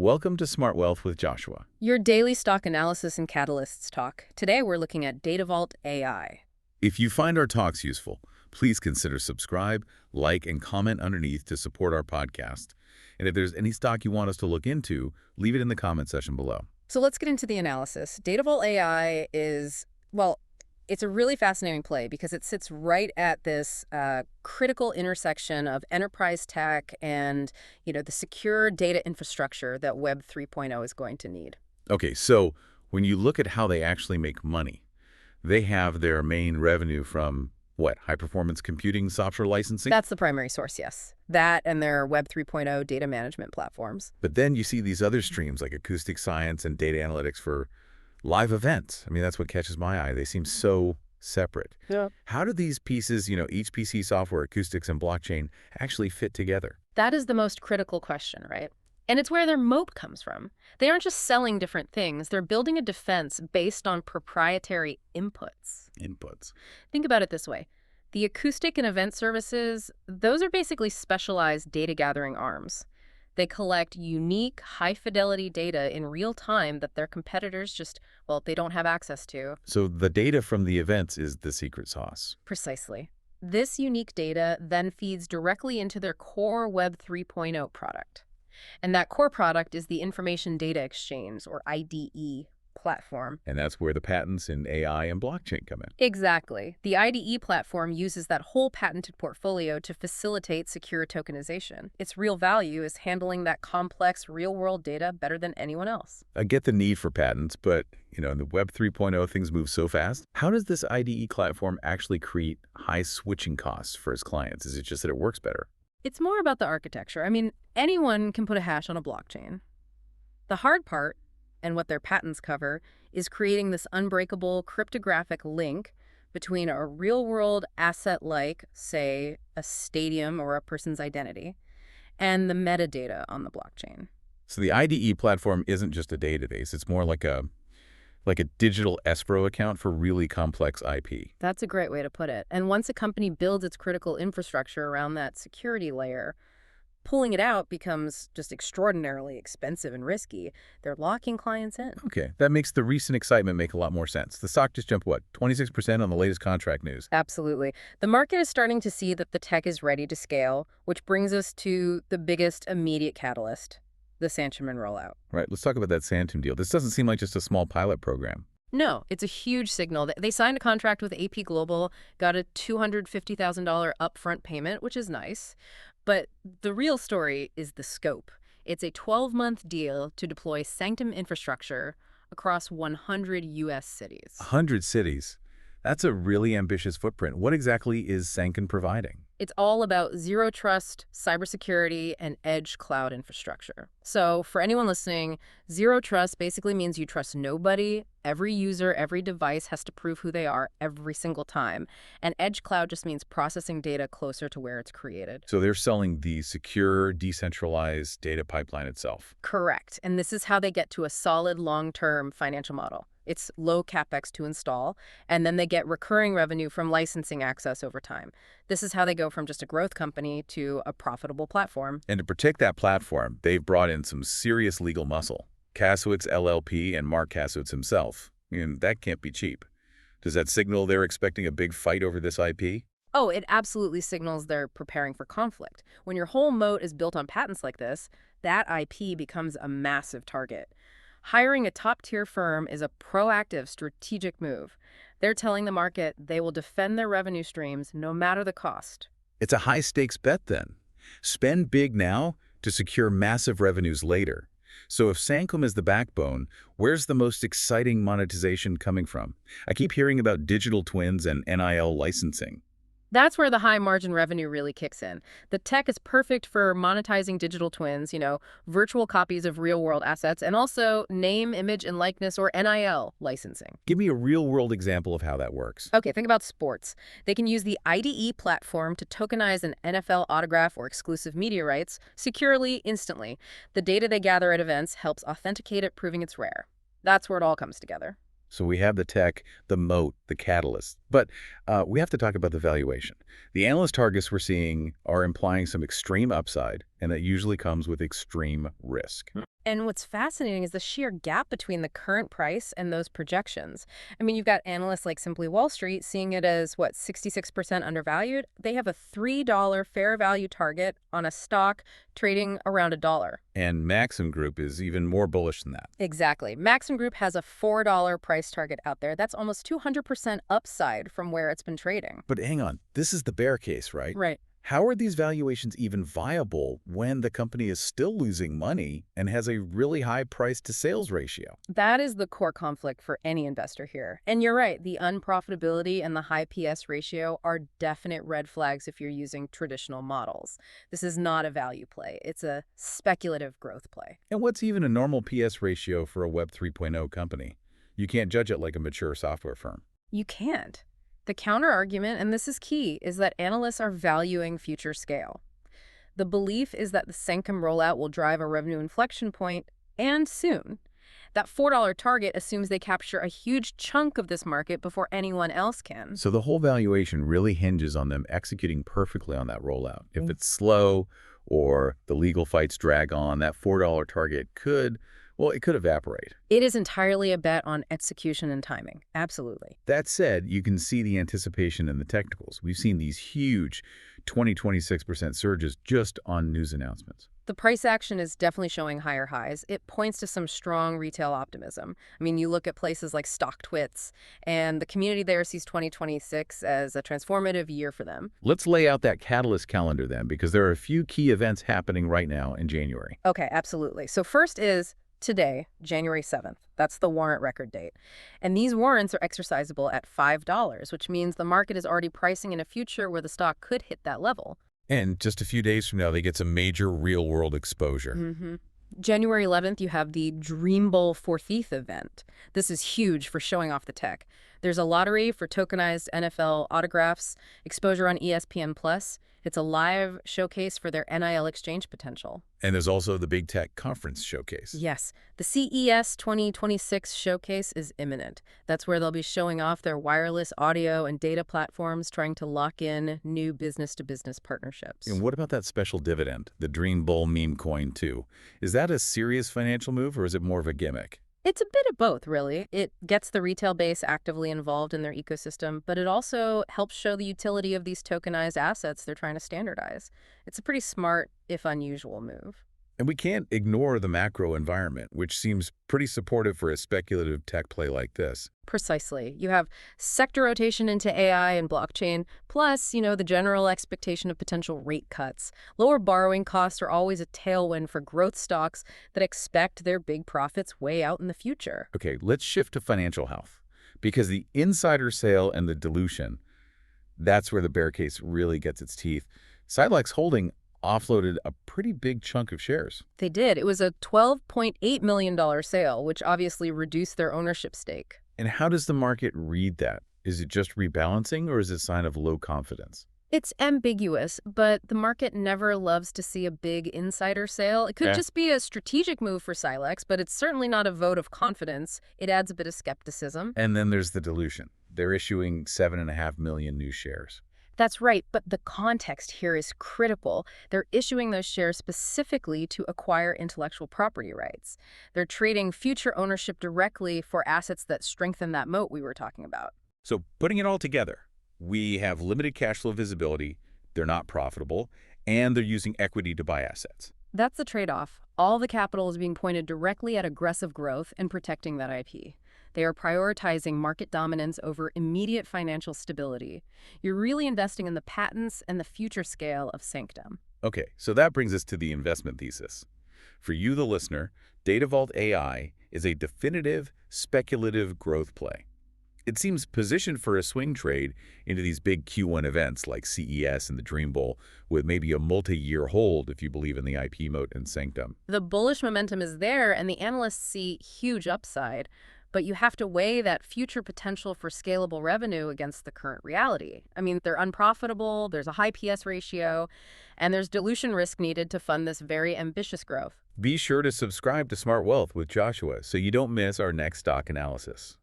Welcome to Smart Wealth with Joshua. Your daily stock analysis and catalysts talk. Today we're looking at Datavault AI. If you find our talks useful, please consider subscribe, like, and comment underneath to support our podcast. And if there's any stock you want us to look into, leave it in the comment section below. So let's get into the analysis. Datavault AI is, well, it's a really fascinating play because it sits right at this critical intersection of enterprise tech and, the secure data infrastructure that Web 3.0 is going to need. Okay, so when you look at how they actually make money, they have their main revenue from, what, high-performance computing software licensing? That's the primary source, yes. That and their Web 3.0 data management platforms. But then you see these other streams like acoustic science and data analytics for live events. I mean, that's what catches my eye. They seem so separate. Yeah. How do these pieces, HPC software, acoustics, and blockchain actually fit together? That is the most critical question, right? And it's where their moat comes from. They aren't just selling different things. They're building a defense based on proprietary inputs. Think about it this way. The acoustic and event services, those are basically specialized data gathering arms. They collect unique, high-fidelity data in real time that their competitors they don't have access to. So the data from the events is the secret sauce. Precisely. This unique data then feeds directly into their core Web 3.0 product. And that core product is the Information Data Exchange, or IDE, platform. And that's where the patents in AI and blockchain come in. Exactly. The IDE platform uses that whole patented portfolio to facilitate secure tokenization. Its real value is handling that complex real-world data better than anyone else. I get the need for patents, but, in the Web 3.0, things move so fast. How does this IDE platform actually create high switching costs for its clients? Is it just that it works better? It's more about the architecture. I mean, anyone can put a hash on a blockchain. The hard part, and what their patents cover, is creating this unbreakable cryptographic link between a real-world asset like, say, a stadium or a person's identity, and the metadata on the blockchain. So the IDE platform isn't just a database. It's more like a digital escrow account for really complex IP. That's a great way to put it. And once a company builds its critical infrastructure around that security layer, pulling it out becomes just extraordinarily expensive and risky. They're locking clients in. Okay, that makes the recent excitement make a lot more sense. The stock just jumped, 26% on the latest contract news? Absolutely. The market is starting to see that the tech is ready to scale, which brings us to the biggest immediate catalyst, the SanQtum rollout. Right, let's talk about that SanQtum deal. This doesn't seem like just a small pilot program. No, it's a huge signal. They signed a contract with AP Global, got a $250,000 upfront payment, which is nice. But the real story is the scope. It's a 12-month deal to deploy SanQtum infrastructure across 100 U.S. cities. 100 cities? That's a really ambitious footprint. What exactly is SanQtum providing? It's all about zero trust, cybersecurity, and edge cloud infrastructure. So for anyone listening, zero trust basically means you trust nobody. Every user, every device has to prove who they are every single time. And edge cloud just means processing data closer to where it's created. So they're selling the secure, decentralized data pipeline itself. Correct. And this is how they get to a solid long-term financial model. It's low capex to install, and then they get recurring revenue from licensing access over time. This is how they go from just a growth company to a profitable platform. And to protect that platform, they've brought in some serious legal muscle. Kasowitz LLP and Mark Kasowitz himself. And that can't be cheap. Does that signal they're expecting a big fight over this IP? Oh, it absolutely signals they're preparing for conflict. When your whole moat is built on patents like this, that IP becomes a massive target. Hiring a top-tier firm is a proactive, strategic move. They're telling the market they will defend their revenue streams no matter the cost. It's a high-stakes bet then. Spend big now to secure massive revenues later. So if SanQtum is the backbone, where's the most exciting monetization coming from? I keep hearing about digital twins and NIL licensing. That's where the high margin revenue really kicks in. The tech is perfect for monetizing digital twins, virtual copies of real-world assets, and also name, image, and likeness, or NIL licensing. Give me a real-world example of how that works. Okay, think about sports. They can use the IDE platform to tokenize an NFL autograph or exclusive media rights securely, instantly. The data they gather at events helps authenticate it, proving it's rare. That's where it all comes together. So we have the tech, the moat, the catalyst. But we have to talk about the valuation. The analyst targets we're seeing are implying some extreme upside and that usually comes with extreme risk. And what's fascinating is the sheer gap between the current price and those projections. I mean, you've got analysts like Simply Wall Street seeing it as, 66% undervalued? They have a $3 fair value target on a stock trading around $1. And Maxim Group is even more bullish than that. Exactly. Maxim Group has a $4 price target out there. That's almost 200% upside from where it's been trading. But hang on, this is the bear case, right? Right. How are these valuations even viable when the company is still losing money and has a really high price-to-sales ratio? That is the core conflict for any investor here. And you're right, the unprofitability and the high PS ratio are definite red flags if you're using traditional models. This is not a value play. It's a speculative growth play. And what's even a normal PS ratio for a Web 3.0 company? You can't judge it like a mature software firm. You can't. The counter-argument, and this is key, is that analysts are valuing future scale. The belief is that the SanQtum rollout will drive a revenue inflection point, and soon. That $4 target assumes they capture a huge chunk of this market before anyone else can. So the whole valuation really hinges on them executing perfectly on that rollout. If it's slow or the legal fights drag on, that $4 target could evaporate. It is entirely a bet on execution and timing. Absolutely. That said, you can see the anticipation in the technicals. We've seen these huge 26% surges just on news announcements. The price action is definitely showing higher highs. It points to some strong retail optimism. I mean, you look at places like StockTwits, and the community there sees 2026 as a transformative year for them. Let's lay out that catalyst calendar then, because there are a few key events happening right now in January. Okay, absolutely. So first is today, January 7th. That's the warrant record date. And these warrants are exercisable at $5, which means the market is already pricing in a future where the stock could hit that level. And just a few days from now, they get some major real-world exposure. January 11th, you have the Dream Bowl for ETH event. This is huge for showing off the tech. There's a lottery for tokenized NFL autographs, exposure on ESPN+. It's a live showcase for their NIL exchange potential. And there's also the Big Tech Conference Showcase. Yes, the CES 2026 showcase is imminent. That's where they'll be showing off their wireless audio and data platforms, trying to lock in new business-to-business partnerships. And what about that special dividend, the Dream Bull meme coin too? Is that a serious financial move or is it more of a gimmick? It's a bit of both, really. It gets the retail base actively involved in their ecosystem, but it also helps show the utility of these tokenized assets they're trying to standardize. It's a pretty smart, if unusual, move. And we can't ignore the macro environment, which seems pretty supportive for a speculative tech play like this. Precisely. You have sector rotation into AI and blockchain, plus, the general expectation of potential rate cuts. Lower borrowing costs are always a tailwind for growth stocks that expect their big profits way out in the future. Okay, let's shift to financial health, because the insider sale and the dilution, that's where the bear case really gets its teeth. Silex Holding offloaded a pretty big chunk of shares. They did. It was a $12.8 million sale, which obviously reduced their ownership stake. And how does the market read that? Is it just rebalancing or is it a sign of low confidence? It's ambiguous, but the market never loves to see a big insider sale. It could just be a strategic move for Silex, but it's certainly not a vote of confidence. It adds a bit of skepticism. And then there's the dilution. They're issuing 7.5 million new shares. That's right, but the context here is critical. They're issuing those shares specifically to acquire intellectual property rights. They're trading future ownership directly for assets that strengthen that moat we were talking about. So putting it all together, we have limited cash flow visibility, they're not profitable, and they're using equity to buy assets. That's the trade-off. All the capital is being pointed directly at aggressive growth and protecting that IP. They are prioritizing market dominance over immediate financial stability. You're really investing in the patents and the future scale of SanQtum. Okay, so that brings us to the investment thesis. For you, the listener, Datavault AI is a definitive, speculative growth play. It seems positioned for a swing trade into these big Q1 events like CES and the Dream Bowl, with maybe a multi-year hold if you believe in the IP moat and SanQtum. The bullish momentum is there, and the analysts see huge upside. But you have to weigh that future potential for scalable revenue against the current reality. I mean, they're unprofitable, there's a high PS ratio, and there's dilution risk needed to fund this very ambitious growth. Be sure to subscribe to Smart Wealth with Joshua so you don't miss our next stock analysis.